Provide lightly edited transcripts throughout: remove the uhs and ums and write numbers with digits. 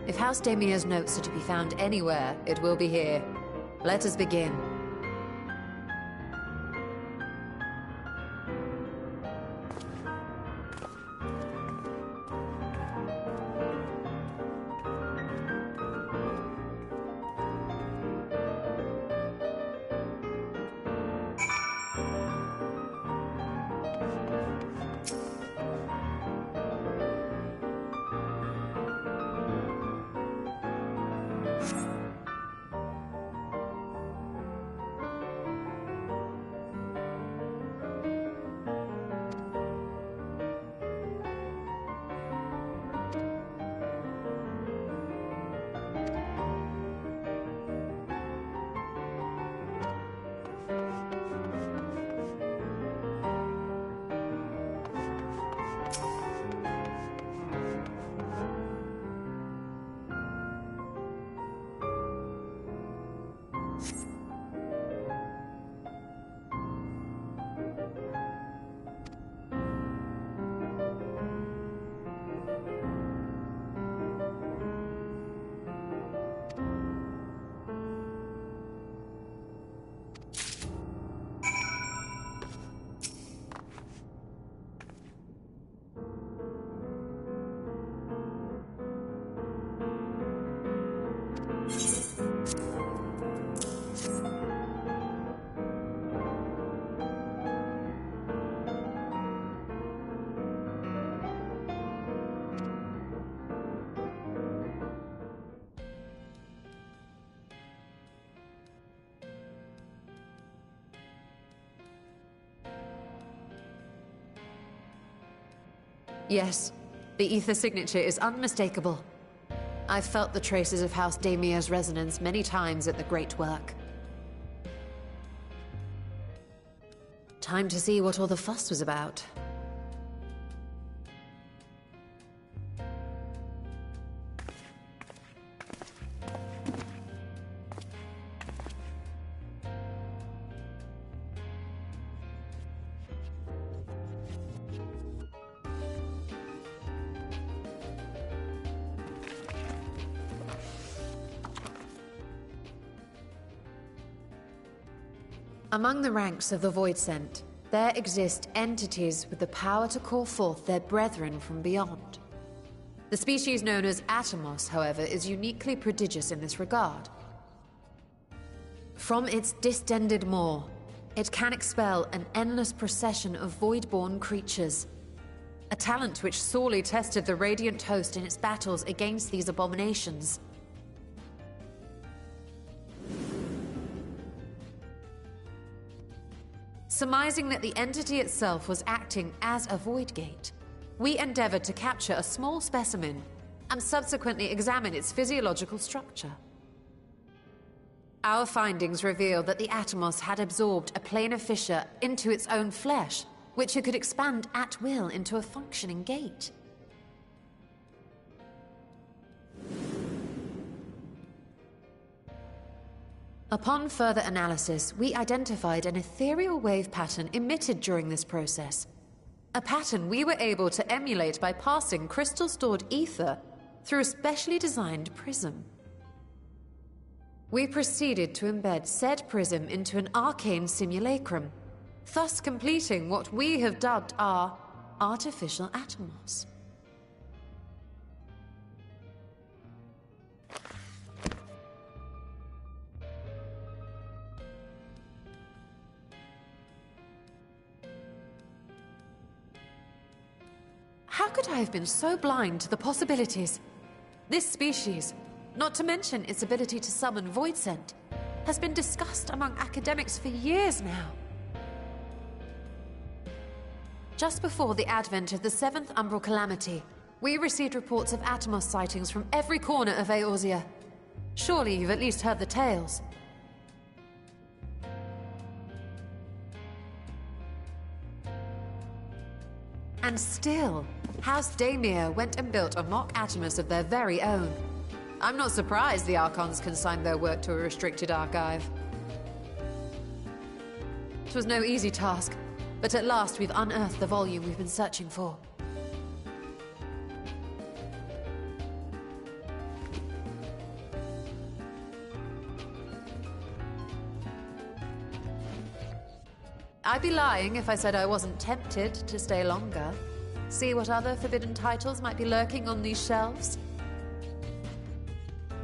If House Damia's notes are to be found anywhere, it will be here. Let us begin. Yes, the ether signature is unmistakable. I've felt the traces of House Damia's resonance many times at the Great Work. Time to see what all the fuss was about. Among the ranks of the Voidsent, there exist entities with the power to call forth their brethren from beyond. The species known as Atomos, however, is uniquely prodigious in this regard. From its distended maw, it can expel an endless procession of void-born creatures, a talent which sorely tested the Radiant Host in its battles against these abominations. Surmising that the entity itself was acting as a void gate, we endeavored to capture a small specimen and subsequently examine its physiological structure. Our findings reveal that the Atomos had absorbed a planar fissure into its own flesh, which it could expand at will into a functioning gate. Upon further analysis, we identified an ethereal wave pattern emitted during this process. A pattern we were able to emulate by passing crystal-stored ether through a specially designed prism. We proceeded to embed said prism into an arcane simulacrum, thus completing what we have dubbed our artificial Atomos. How could I have been so blind to the possibilities? This species, not to mention its ability to summon Voidsent, has been discussed among academics for years now. Just before the advent of the 7th Umbral Calamity, we received reports of Atomos sightings from every corner of Eorzea. Surely you've at least heard the tales. And still, House Damia went and built a mock Atomos of their very own. I'm not surprised the Archons consigned their work to a restricted archive. It was no easy task, but at last we've unearthed the volume we've been searching for. I'd be lying if I said I wasn't tempted to stay longer. See what other forbidden titles might be lurking on these shelves?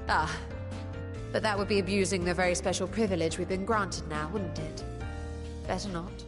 Ah, but that would be abusing the very special privilege we've been granted now, wouldn't it? Better not.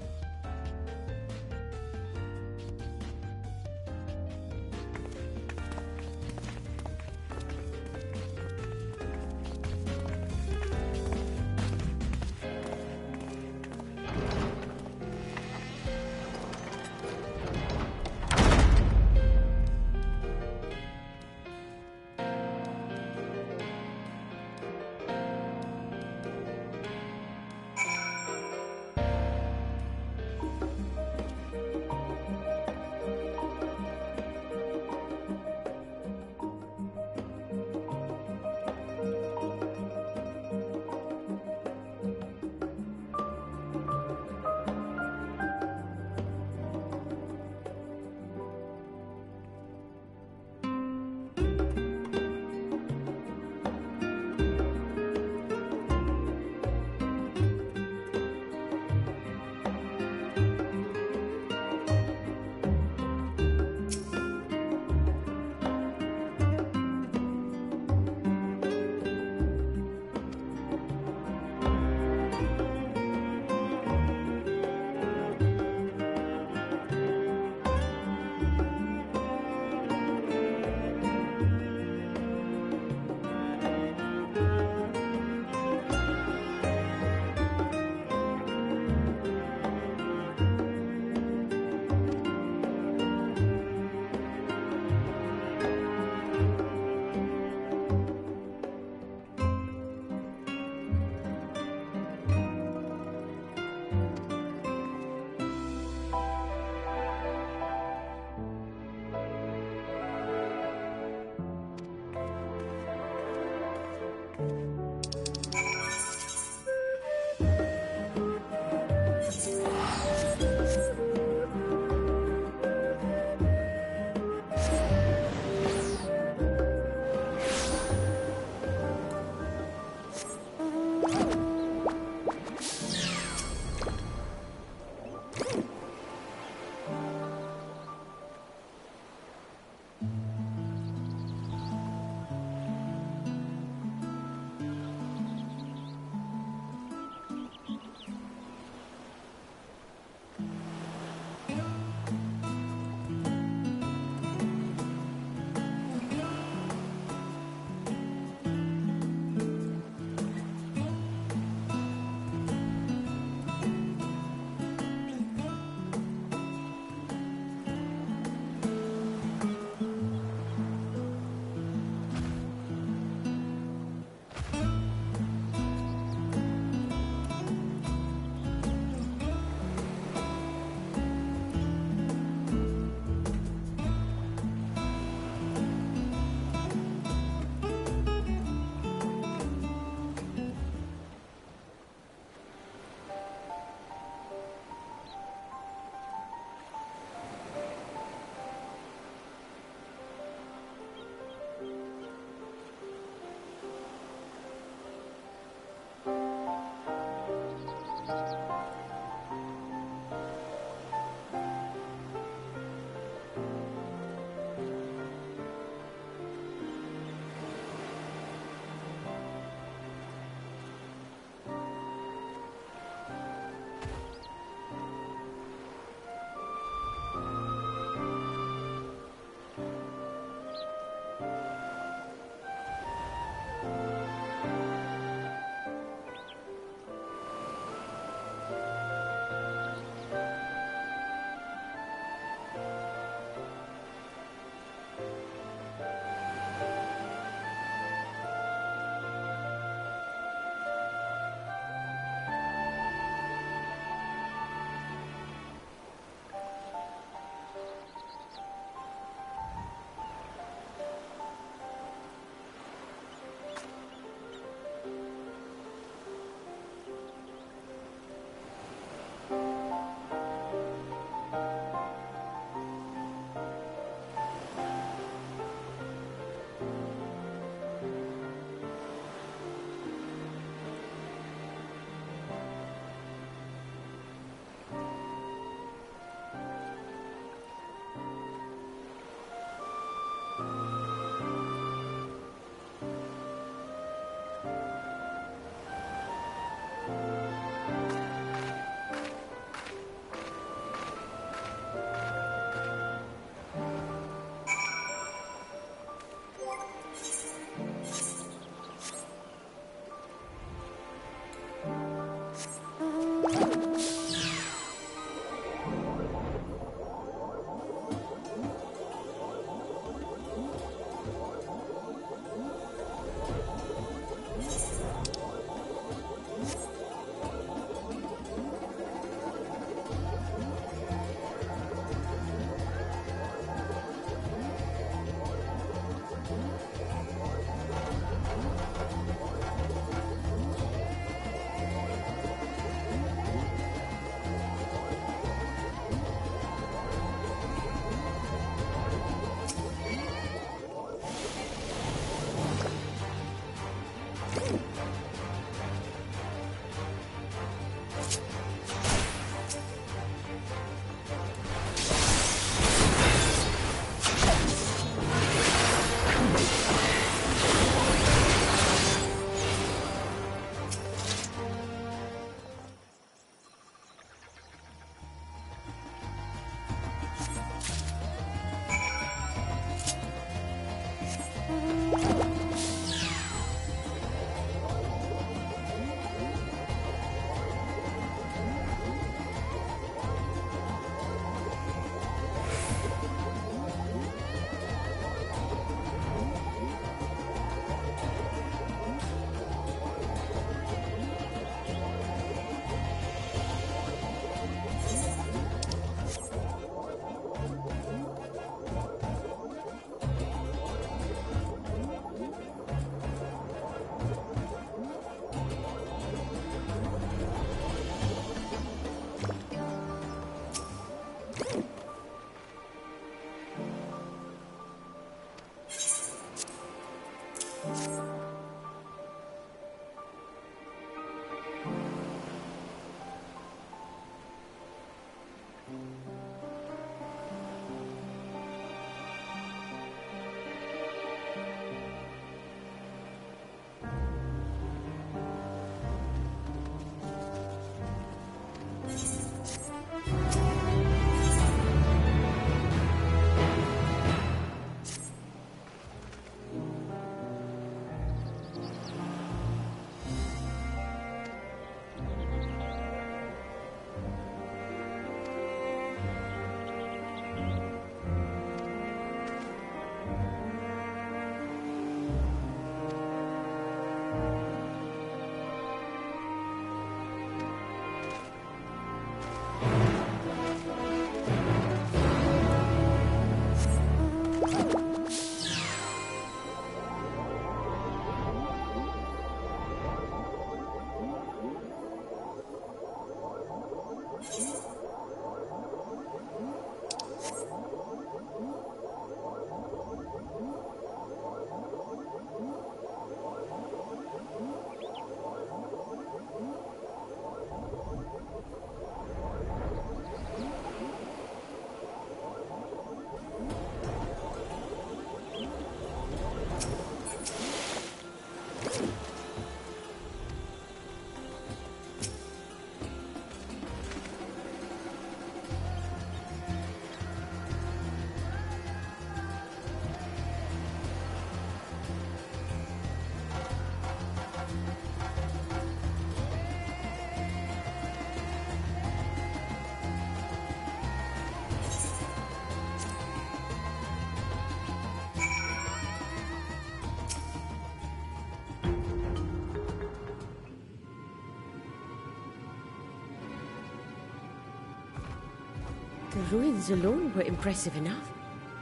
The ruins alone were impressive enough,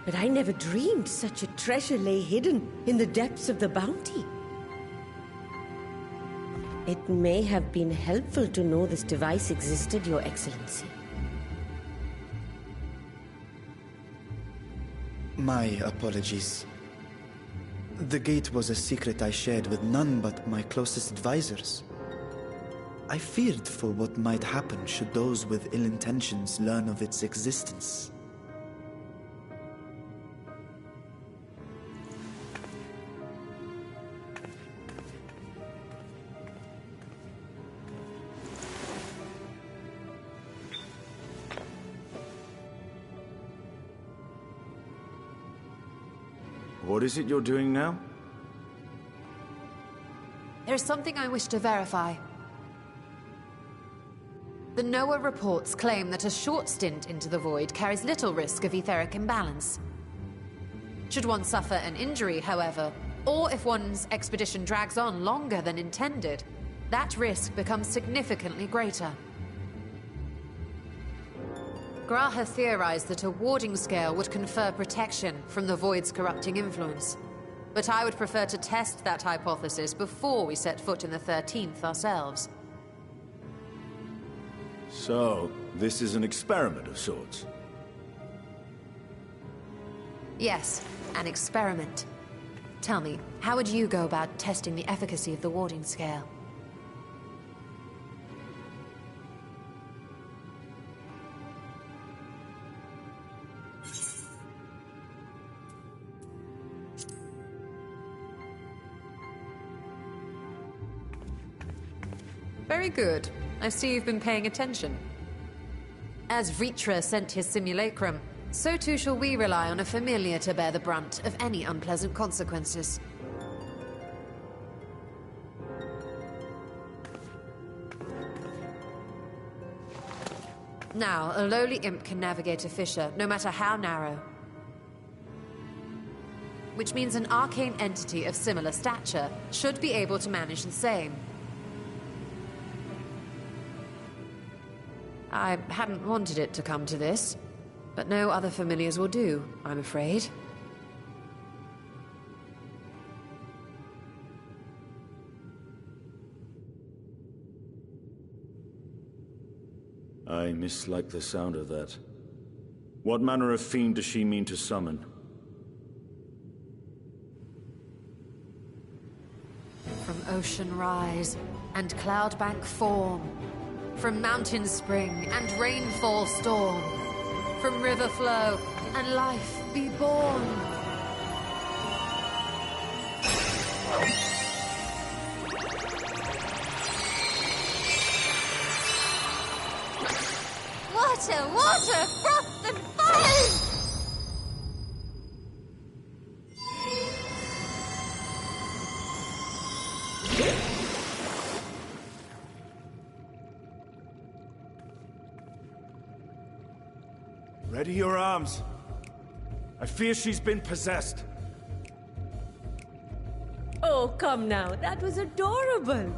but I never dreamed such a treasure lay hidden in the depths of the bounty. It may have been helpful to know this device existed, Your Excellency. My apologies. The gate was a secret I shared with none but my closest advisors. I feared for what might happen should those with ill intentions learn of its existence. What is it you're doing now? There's something I wish to verify. The NOAA reports claim that a short stint into the void carries little risk of etheric imbalance. Should one suffer an injury, however, or if one's expedition drags on longer than intended, that risk becomes significantly greater. Graha theorized that a warding scale would confer protection from the void's corrupting influence. But I would prefer to test that hypothesis before we set foot in the 13th ourselves. So, this is an experiment of sorts? Yes, an experiment. Tell me, how would you go about testing the efficacy of the warding scale? Very good. I see you've been paying attention. As Vritra sent his simulacrum, so too shall we rely on a familiar to bear the brunt of any unpleasant consequences. Now, a lowly imp can navigate a fissure, no matter how narrow. Which means an arcane entity of similar stature should be able to manage the same. I hadn't wanted it to come to this, but no other familiars will do, I'm afraid. I mislike the sound of that. What manner of fiend does she mean to summon? From ocean rise and cloudbank form, from mountain spring and rainfall storm, from river flow and life be born. Water, water, froth and fire! Ready your arms. I fear she's been possessed. Oh, come now. That was adorable.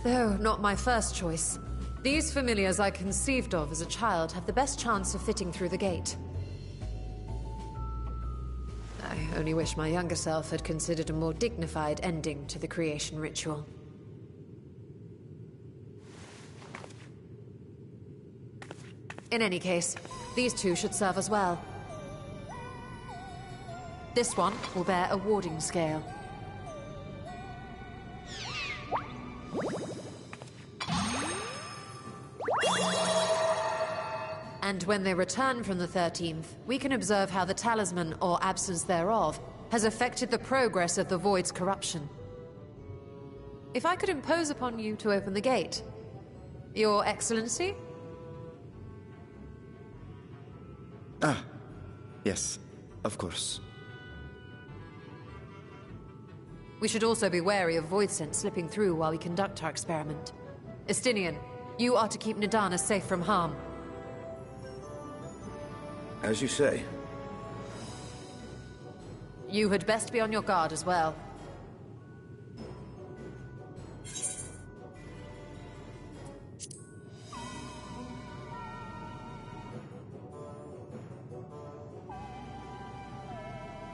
Though not my first choice. These familiars I conceived of as a child have the best chance of fitting through the gate. I only wish my younger self had considered a more dignified ending to the creation ritual. In any case, these two should serve us well. This one will bear a warding scale. And when they return from the 13th, we can observe how the talisman, or absence thereof, has affected the progress of the Void's corruption. If I could impose upon you to open the gate. Your Excellency? Ah, yes, of course. We should also be wary of void scent slipping through while we conduct our experiment. Estinian, you are to keep Nidana safe from harm. As you say. You had best be on your guard as well.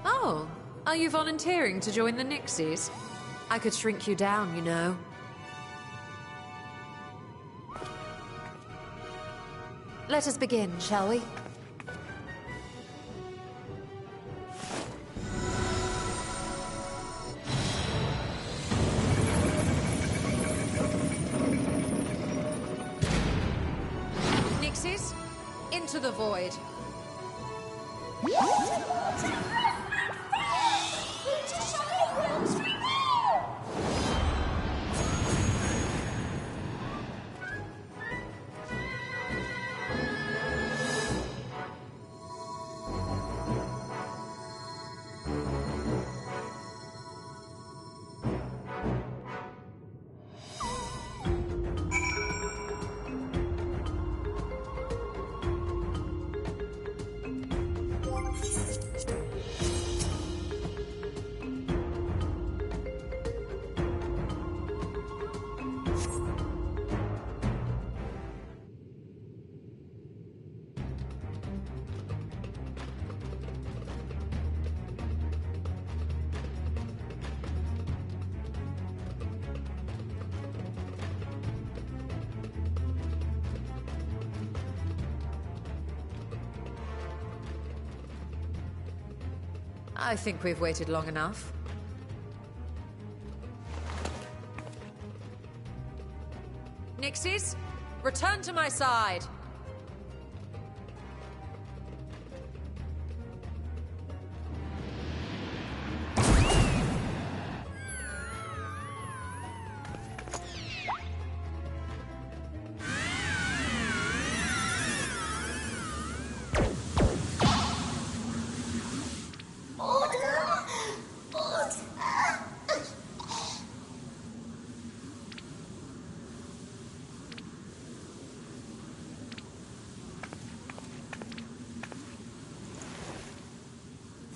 Oh, are you volunteering to join the Nixies? I could shrink you down, you know. Let us begin, shall we? Nixies, into the void. I think we've waited long enough. Nixies, return to my side.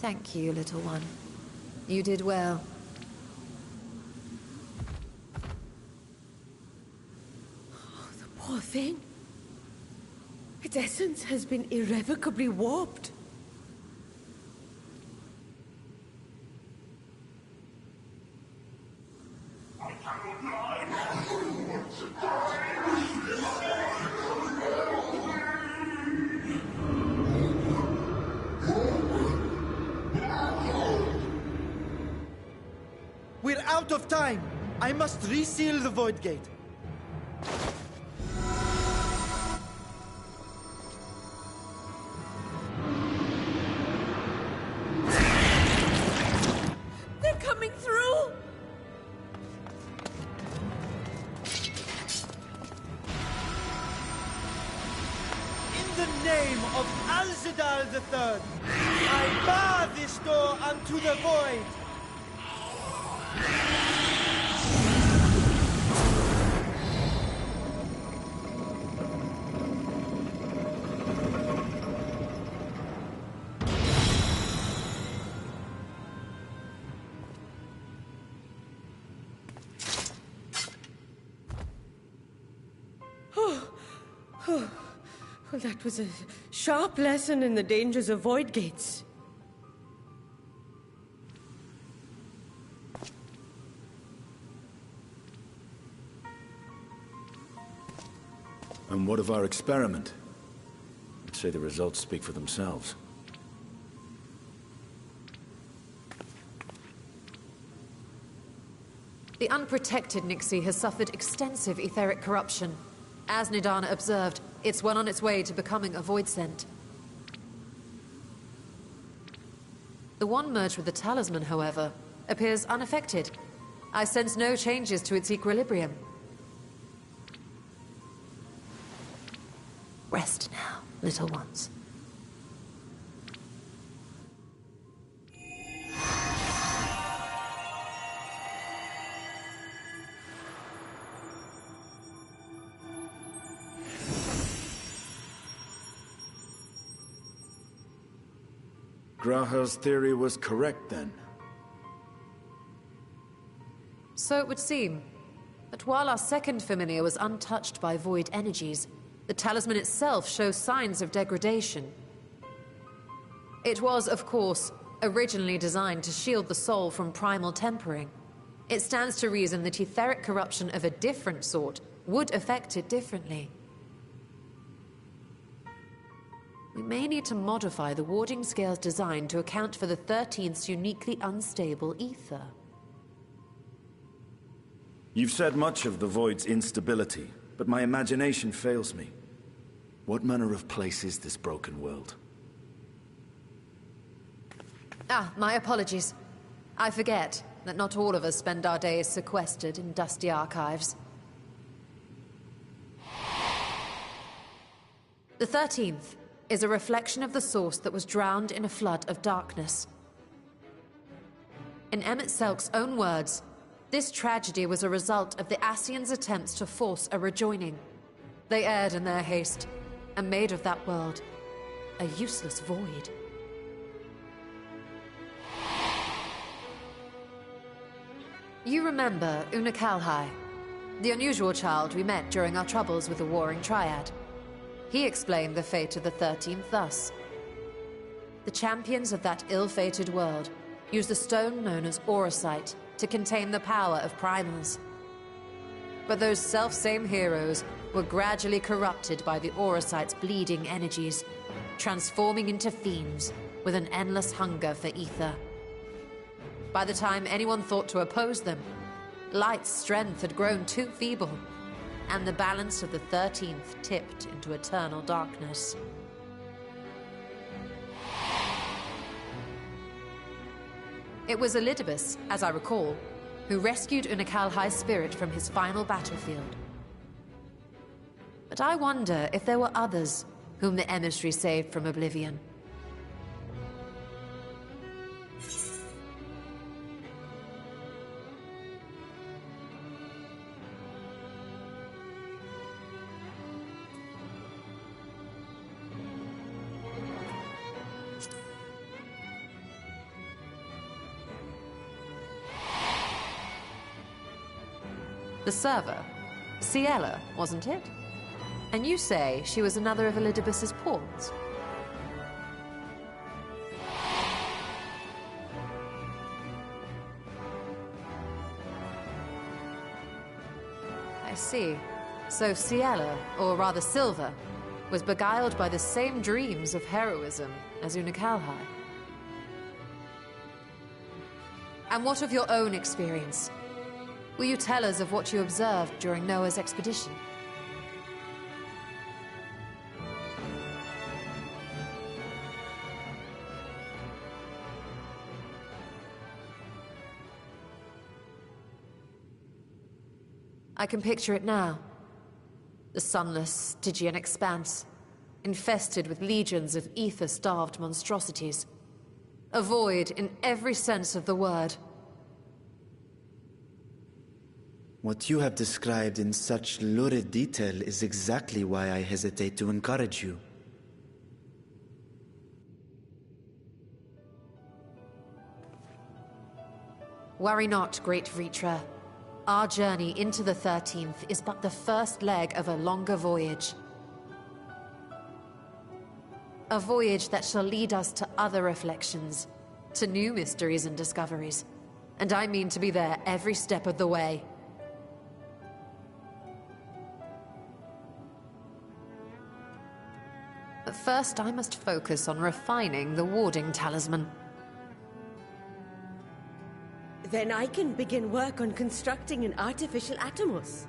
Thank you, little one. You did well. Oh, the poor thing. Its essence has been irrevocably warped. We're out of time! I must reseal the Void Gate. They're coming through! In the name of Alzadal III, I bar this door unto the Void! Well, that was a sharp lesson in the dangers of void gates. And what of our experiment? I'd say the results speak for themselves. The unprotected Nixie has suffered extensive etheric corruption. As Nidana observed, it's well on its way to becoming a void scent. The one merged with the talisman, however, appears unaffected. I sense no changes to its equilibrium. Rest now, little ones. Graha's theory was correct, then. So it would seem. But while our second familiar was untouched by void energies, the talisman itself shows signs of degradation. It was, of course, originally designed to shield the soul from primal tempering. It stands to reason that etheric corruption of a different sort would affect it differently. We may need to modify the warding scale's design to account for the 13th's uniquely unstable ether. You've said much of the Void's instability, but my imagination fails me. What manner of place is this broken world? Ah, my apologies. I forget that not all of us spend our days sequestered in dusty archives. The 13th is a reflection of the source that was drowned in a flood of darkness. In Emmett Selk's own words, this tragedy was a result of the Ascians' attempts to force a rejoining. They erred in their haste, and made of that world a useless void. You remember Una Kalhai, the unusual child we met during our troubles with the Warring Triad. He explained the fate of the 13th thus. The champions of that ill-fated world used the stone known as Auracite to contain the power of primals. But those self-same heroes were gradually corrupted by the Auracite's bleeding energies, transforming into fiends with an endless hunger for ether. By the time anyone thought to oppose them, Light's strength had grown too feeble, and the balance of the 13th tipped into eternal darkness. It was Elidibus, as I recall, who rescued Unakalhai's spirit from his final battlefield. But I wonder if there were others whom the emissary saved from oblivion. The server, Ciela, wasn't it? And you say she was another of Elidibus's pawns? I see. So Ciela, or rather Silva, was beguiled by the same dreams of heroism as Una Kalhai. And what of your own experience? Will you tell us of what you observed during Noah's expedition? I can picture it now. The sunless, Stygian expanse, infested with legions of ether-starved monstrosities. A void in every sense of the word. What you have described in such lurid detail is exactly why I hesitate to encourage you. Worry not, great Vritra. Our journey into the 13th is but the first leg of a longer voyage. A voyage that shall lead us to other reflections, to new mysteries and discoveries. And I mean to be there every step of the way. But first, I must focus on refining the warding talisman. Then I can begin work on constructing an artificial Atomos.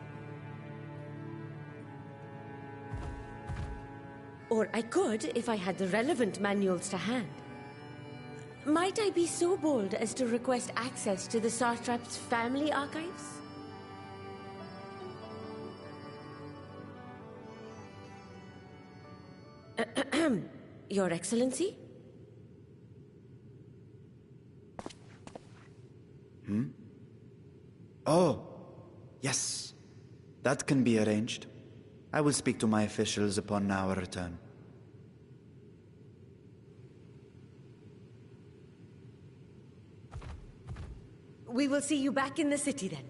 Or I could, if I had the relevant manuals to hand. Might I be so bold as to request access to the Satrap's family archives? Your Excellency? Oh, yes. That can be arranged. I will speak to my officials upon our return. We will see you back in the city then.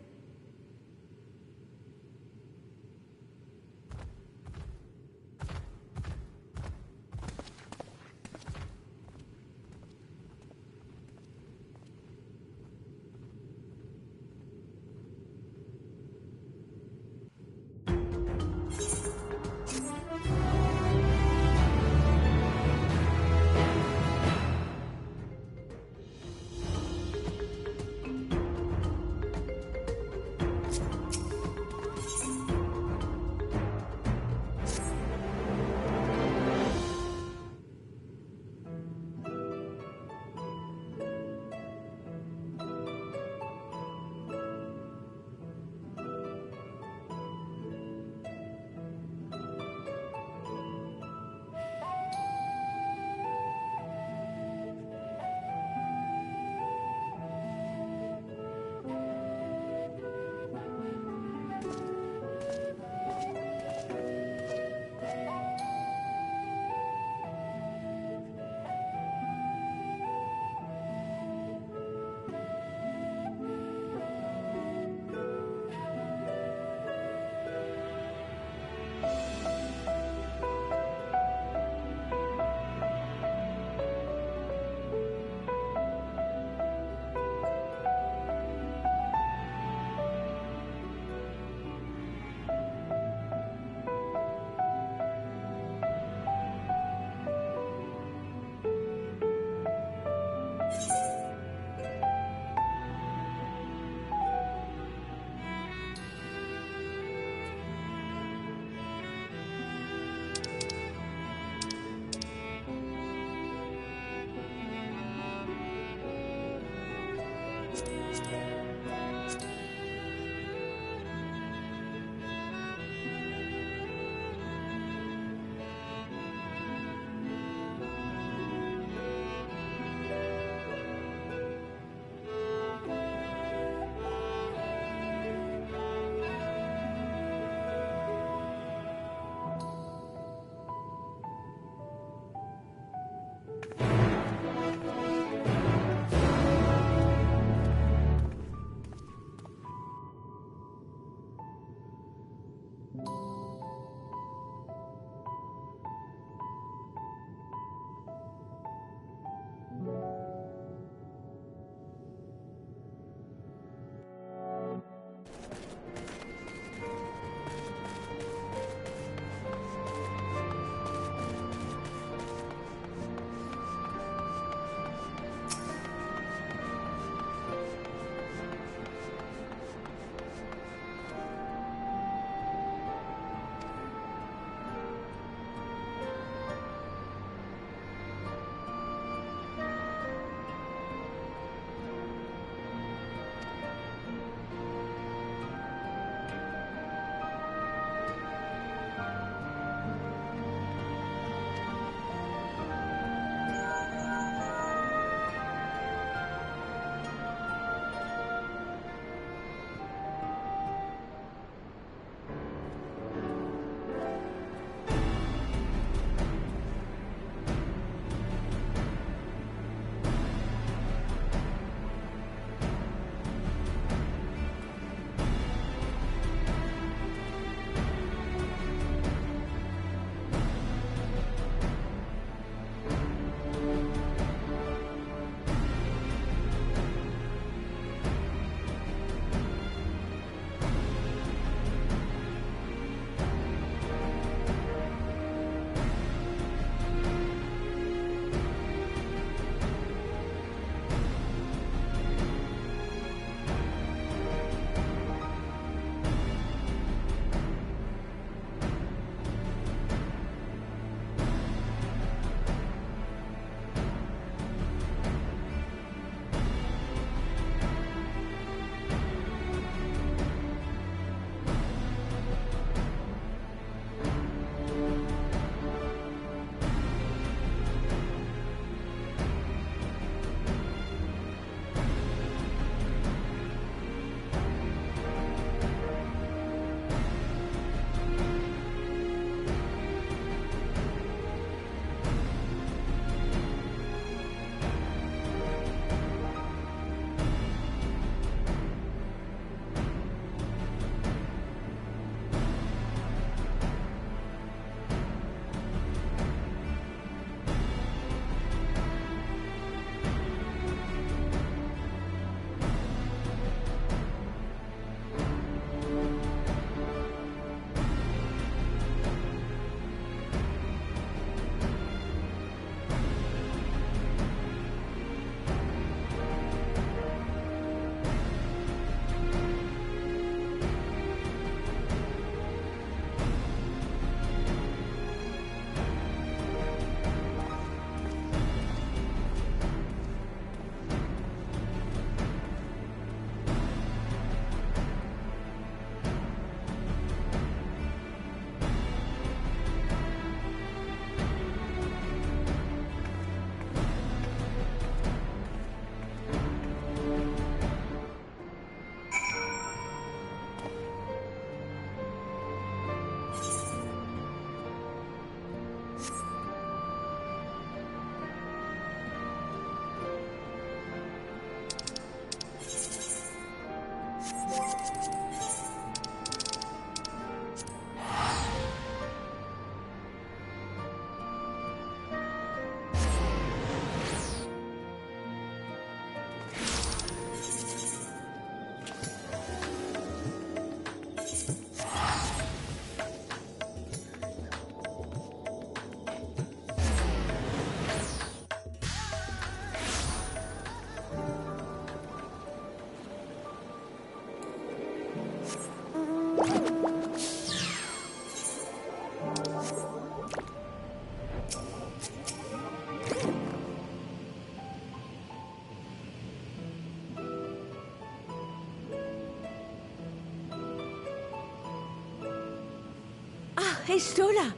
Hey, Stola.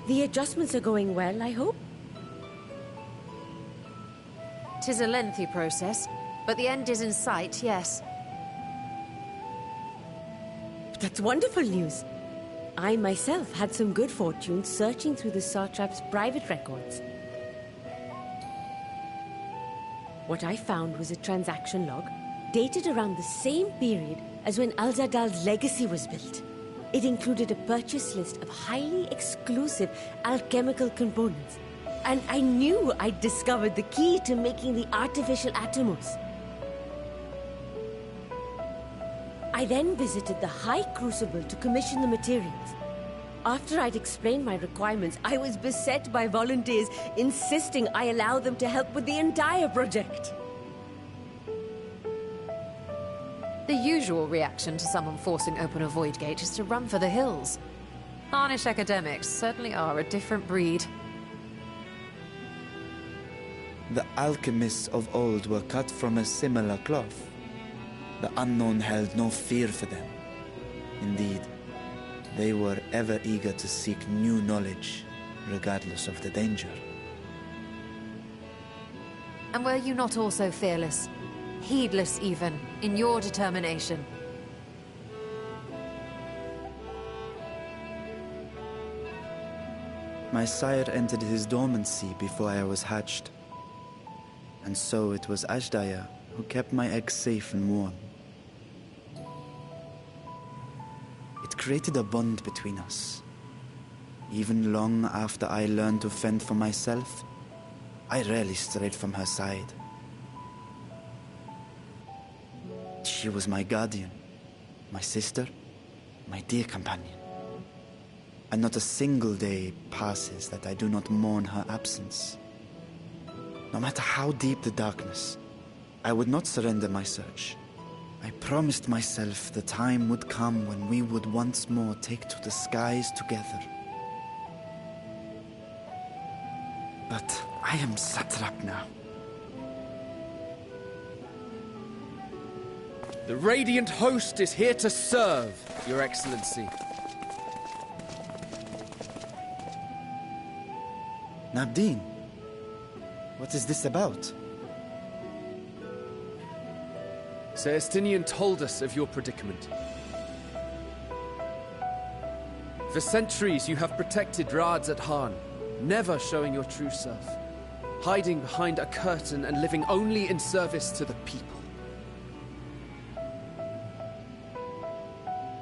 The adjustments are going well, I hope? 'Tis a lengthy process, but the end is in sight, yes. That's wonderful news. I myself had some good fortune searching through the Satrap's private records. What I found was a transaction log dated around the same period as when Al-Zadal's legacy was built. It included a purchase list of highly exclusive alchemical components. And I knew I'd discovered the key to making the artificial atomos. I then visited the High Crucible to commission the materials. After I'd explained my requirements, I was beset by volunteers insisting I allow them to help with the entire project. The usual reaction to someone forcing open a void gate is to run for the hills. Harnish academics certainly are a different breed. The alchemists of old were cut from a similar cloth. The unknown held no fear for them. Indeed, they were ever eager to seek new knowledge, regardless of the danger. And were you not also fearless? Heedless even, in your determination? My sire entered his dormancy before I was hatched. And so it was Ashdaya who kept my eggs safe and warm. It created a bond between us. Even long after I learned to fend for myself, I rarely strayed from her side. She was my guardian, my sister, my dear companion. And not a single day passes that I do not mourn her absence. No matter how deep the darkness, I would not surrender my search. I promised myself the time would come when we would once more take to the skies together. But I am satrap now. The Radiant Host is here to serve, Your Excellency. Nabdeen, what is this about? Sir Estinian told us of your predicament. For centuries you have protected Rads at Han, never showing your true self, hiding behind a curtain and living only in service to the people.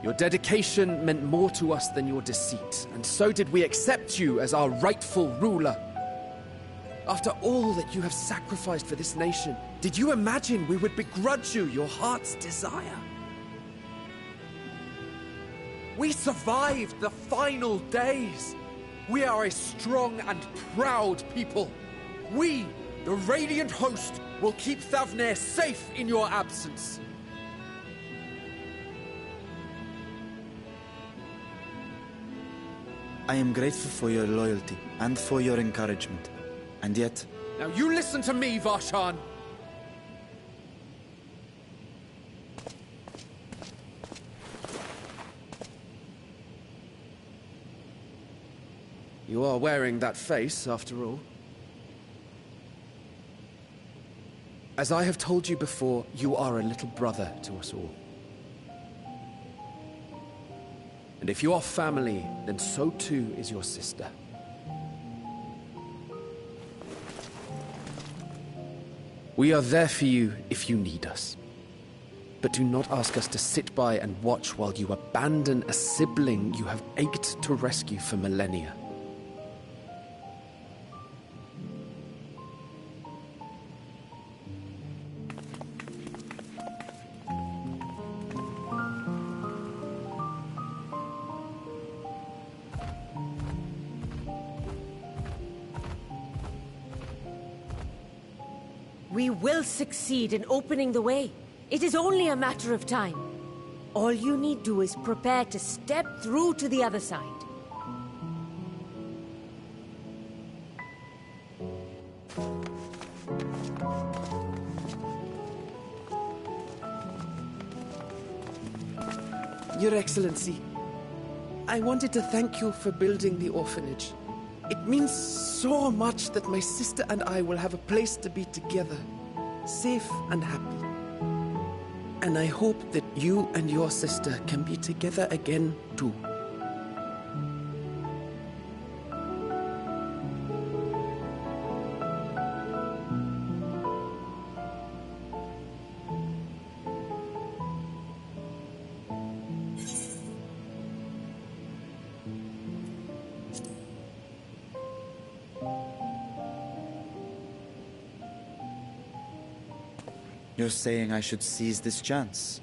Your dedication meant more to us than your deceit, and so did we accept you as our rightful ruler. After all that you have sacrificed for this nation, did you imagine we would begrudge you your heart's desire? We survived the final days. We are a strong and proud people. We, the Radiant Host, will keep Thavnair safe in your absence. I am grateful for your loyalty and for your encouragement. And yet... Now you listen to me, Varshan! You are wearing that face, after all. As I have told you before, you are a little brother to us all. And if you are family, then so too is your sister. We are there for you if you need us. But do not ask us to sit by and watch while you abandon a sibling you have ached to rescue for millennia. We will succeed in opening the way. It is only a matter of time. All you need do is prepare to step through to the other side. Your Excellency, I wanted to thank you for building the orphanage. It means so much that my sister and I will have a place to be together, safe and happy. And I hope that you and your sister can be together again, too. You're saying I should seize this chance?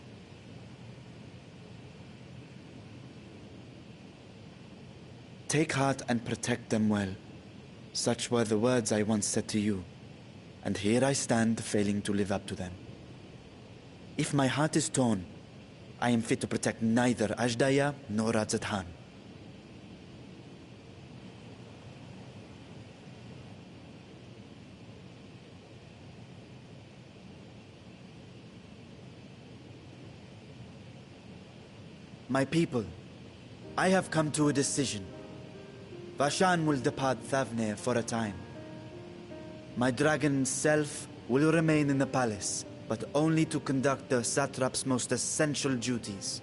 Take heart and protect them well. Such were the words I once said to you, and here I stand failing to live up to them. If my heart is torn, I am fit to protect neither Ajdaya nor Radzat-Han. My people, I have come to a decision. Vashan will depart Thavne for a time. My dragon self will remain in the palace, but only to conduct the satrap's most essential duties.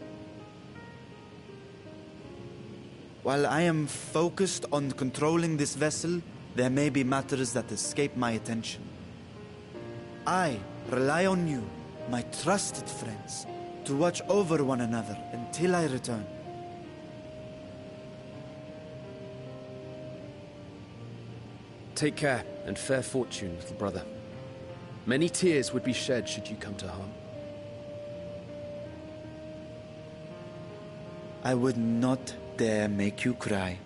While I am focused on controlling this vessel, there may be matters that escape my attention. I rely on you, my trusted friends, to watch over one another until I return. Take care and fair fortune, little brother. Many tears would be shed should you come to harm. I would not dare make you cry.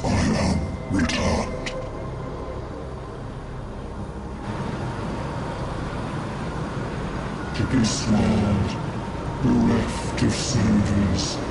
I am returned. To this world, bereft of saviors,